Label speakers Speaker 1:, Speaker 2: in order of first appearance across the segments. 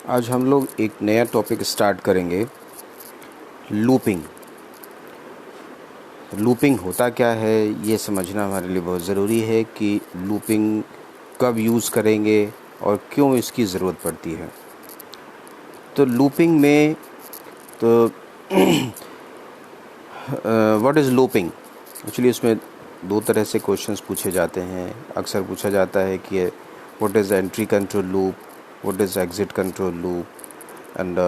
Speaker 1: आज हम लोग एक नया टॉपिक स्टार्ट करेंगे, लूपिंग। लूपिंग होता क्या है ये समझना हमारे लिए बहुत ज़रूरी है कि लूपिंग कब यूज़ करेंगे और क्यों इसकी ज़रूरत पड़ती है। तो लूपिंग में तो व्हाट इज़ लूपिंग? एक्चुअली उसमें दो तरह से क्वेश्चंस पूछे जाते हैं। अक्सर पूछा जाता है कि what is entry control loop, what is exit control loop and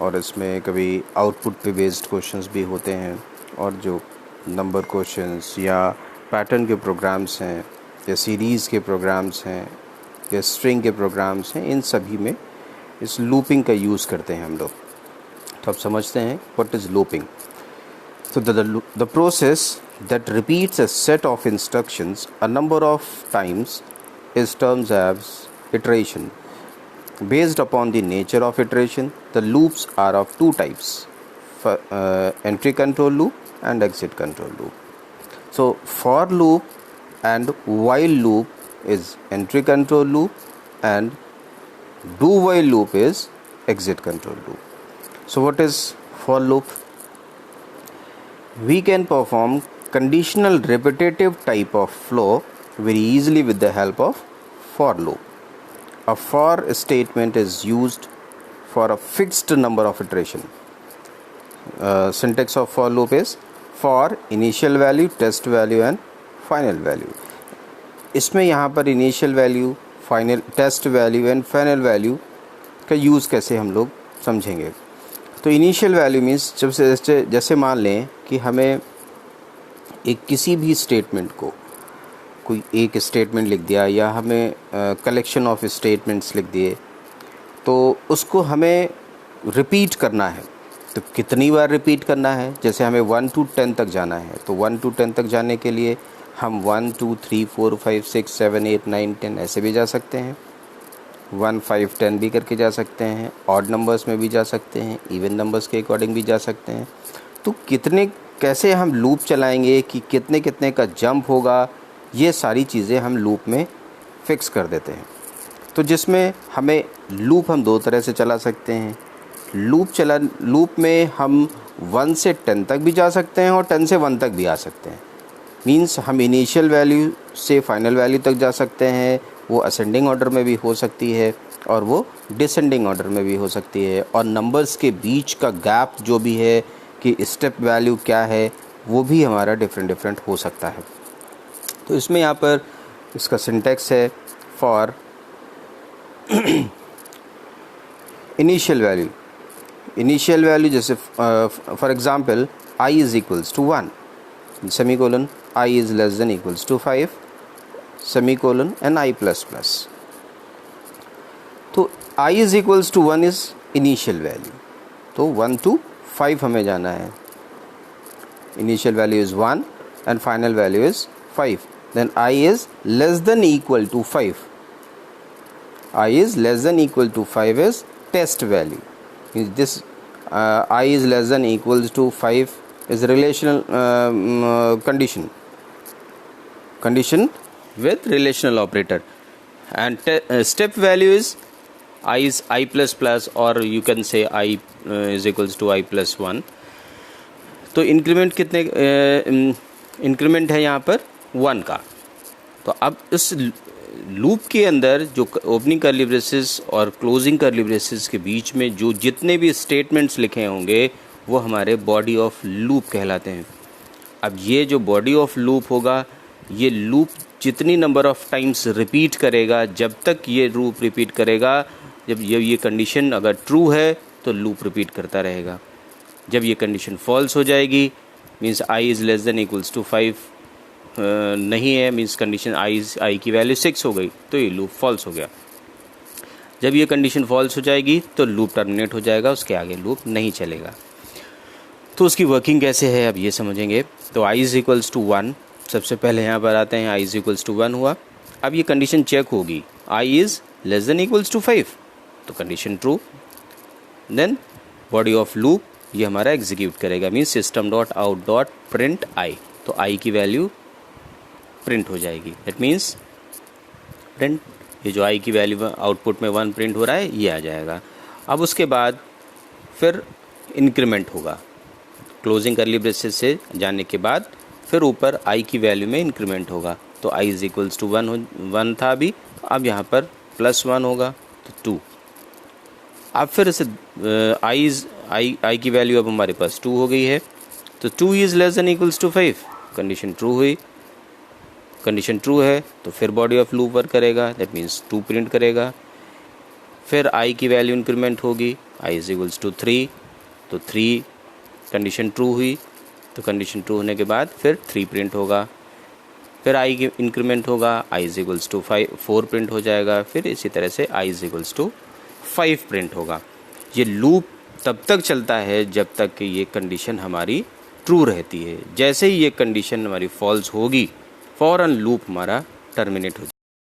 Speaker 1: और इसमें कभी आउटपुट पे बेस्ड क्वेश्चंस भी होते हैं, और जो नंबर क्वेश्चंस या पैटर्न के प्रोग्राम्स हैं या सीरीज़ के प्रोग्राम्स हैं या स्ट्रिंग के प्रोग्राम्स हैं, इन सभी में इस लूपिंग का यूज़ करते हैं हम लोग। तो अब समझते हैं what is looping. So the process that repeats a set of instructions a number of times is termed as iteration. Based upon the nature of iteration, the loops are of two types: entry control loop and exit control loop. So for loop and while loop is entry control loop, and do while loop is exit control loop. So what is for loop? We can perform conditional repetitive type of flow very easily with the help of for loop. A for statement is used for a fixed number of iteration. Syntax of for loop is for initial value, test value and final value. इसमें यहाँ पर initial value, final, test value and final value का use कैसे हम लोग समझेंगे। तो initial value means जैसे मान लें कि हमें एक किसी भी स्टेटमेंट को, कोई एक स्टेटमेंट लिख दिया या हमें कलेक्शन ऑफ स्टेटमेंट्स लिख दिए, तो उसको हमें रिपीट करना है। तो कितनी बार रिपीट करना है? जैसे हमें 1 to 10 तक जाना है, तो 1 to 10 तक जाने के लिए हम 1 2 3 4 5 6 7 8 9 10 ऐसे भी जा सकते हैं, 1 5 10 भी करके जा सकते हैं, ऑड नंबर्स में भी जा सकते हैं, इवन नंबर्स के अकॉर्डिंग भी जा सकते हैं। तो कैसे हम लूप चलाएंगे कि कितने कितने का जंप होगा, ये सारी चीज़ें हम लूप में फिक्स कर देते हैं। तो जिसमें हमें लूप हम दो तरह से चला सकते हैं। लूप में हम 1 से 10 तक भी जा सकते हैं और 10 से 1 तक भी आ सकते हैं। मीन्स हम इनिशियल वैल्यू से फाइनल वैल्यू तक जा सकते हैं। वो असेंडिंग ऑर्डर में भी हो सकती है और वो डिसेंडिंग ऑर्डर में भी हो सकती है, और नंबर्स के बीच का गैप जो भी है कि स्टेप वैल्यू क्या है, वो भी हमारा डिफरेंट हो सकता है। तो इसमें यहाँ पर इसका सिंटैक्स है फॉर इनिशियल वैल्यू जैसे for example i is equals to 1, semicolon i is less than equals to 5, semicolon and i plus plus. तो i is equals to 1 is initial value, तो 1 to 5 हमें जाना है। Initial value is 1 and final value is 5, then i is less than equal to 5। i is less than equal to 5 is test value. This i is less than equals to 5 is relational condition with relational operator, and step value is I plus plus, or you can say I is equals to I plus 1। तो increment increment है यहाँ पर 1 का। तो अब इस loop के अंदर जो ओपनिंग कर्ली ब्रेसेस और क्लोजिंग कर्ली ब्रेसेस के बीच में जो जितने भी स्टेटमेंट्स लिखे होंगे वो हमारे बॉडी ऑफ लूप कहलाते हैं। अब ये जो बॉडी ऑफ लूप होगा, ये लूप जितनी नंबर ऑफ टाइम्स रिपीट करेगा, जब तक ये लूप रिपीट करेगा, जब ये कंडीशन अगर ट्रू है तो लूप रिपीट करता रहेगा। जब ये कंडीशन फॉल्स हो जाएगी, means i is less than equals to 5 नहीं है, मींस कंडीशन i की वैल्यू 6 हो गई, तो ये लूप फॉल्स हो गया। जब ये कंडीशन फॉल्स हो जाएगी तो लूप टर्मिनेट हो जाएगा, उसके आगे लूप नहीं चलेगा। तो उसकी वर्किंग कैसे है अब ये समझेंगे। तो i इज़ इक्वल्स टू 1, सबसे पहले यहाँ पर आते हैं i इज़ इक्वल्स टू 1 हुआ। अब ये कंडीशन चेक होगी, i is less than equals to 5, तो condition true. Then body of loop ये हमारा एग्जीक्यूट करेगा, means system dot out dot print I, तो i की वैल्यू प्रिंट हो जाएगी। दैट मीन्स प्रिंट
Speaker 2: ये जो आई की वैल्यू आउटपुट में 1 प्रिंट हो रहा है ये आ जाएगा। अब उसके बाद फिर इंक्रीमेंट होगा, क्लोजिंग करली ब्रेसेस से जाने के बाद फिर ऊपर आई की वैल्यू में इंक्रीमेंट होगा। तो आई इज इक्वल्स टू 1 था अभी, तो अब यहाँ पर +1 होगा तो 2। अब फिर इसे आई की वैल्यू अब हमारे पास 2 हो गई है, तो 2 is less than equals to 5, condition true हुई। कंडीशन ट्रू है तो फिर बॉडी ऑफ लूप वर्क करेगा, दैट मीन्स 2 प्रिंट करेगा। फिर आई की वैल्यू इंक्रीमेंट होगी, आई इज इक्वल्स टू 3, तो 3 कंडीशन ट्रू हुई, तो कंडीशन ट्रू होने के बाद फिर 3 प्रिंट होगा। फिर आई की इंक्रीमेंट होगा, I is equals to 4 print हो जाएगा। फिर इसी तरह से I is equals to 5 print होगा। ये लूप तब तक चलता है जब तक कि ये कंडीशन हमारी ट्रू रहती है। जैसे ही ये कंडीशन हमारी फॉल्स होगी फ़ौरन लूप हमारा टर्मिनेट हो जाएगा।